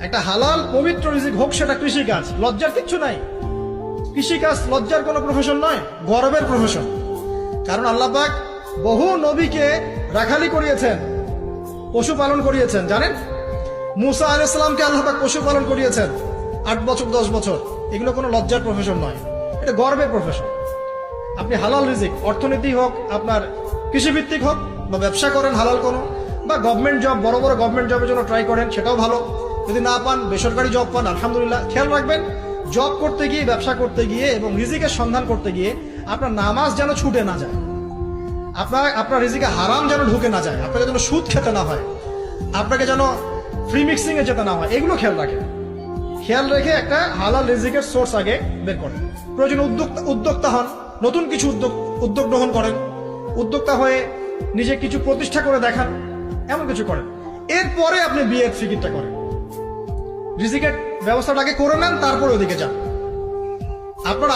একটা হালাল পবিত্র রিজিক হোক, সেটা কৃষিকাজ, লজ্জার কিচ্ছু নাই। কৃষিকাজ লজ্জার কোনো প্রফেশন নয়, গর্বের প্রফেশন। কারণ আল্লাহ পাক বহু নবীকে রাখালি করিয়েছেন, পশুপালন করিয়েছেন। জানেন, মুসা আলাইহিস সালামকে আল্লাহ পাক পশুপালন করিয়েছেন 8 বছর 10 বছর। এগুলো কোনো লজ্জার প্রফেশন নয়, এটা গর্বের প্রফেশন। আপনি হালাল রিজিক, অর্থনীতি হোক, আপনার কৃষিভিত্তিক হোক, বা ব্যবসা করেন হালাল কোনো, বা গভর্নমেন্ট জব, বড় বড় গভর্নমেন্ট জবের জন্য ট্রাই করেন, সেটাও ভালো। যদি না পান, বেসরকারি জব পান, আলহামদুলিল্লাহ। খেয়াল রাখবেন, জব করতে গিয়ে, ব্যবসা করতে গিয়ে এবং রিজিকের সন্ধান করতে গিয়ে আপনার নামাজ যেন ছুটে না যায়, আপনার রিজিকে হারাম যেন ঢুকে না যায়, আপনাকে যেন সুদ খেতে না হয়, আপনাকে যেন ফ্রি মিক্সিং এ যেতে না হয়। এগুলো খেয়াল রাখেন। খেয়াল রেখে একটা হালাল রিজিকের সোর্স আগে বের করেন। প্রয়োজন উদ্যোক্তা হন, নতুন কিছু উদ্যোগ গ্রহণ করেন, উদ্যোক্তা হয়ে নিজে কিছু প্রতিষ্ঠা করে দেখান, এমন কিছু করেন। এরপরে আপনি বিয়ের ফিকিরটা করেন, রিজিকের ব্যবস্থাটাকে করে নেন, তারপরে ওদিকে যান। আপনার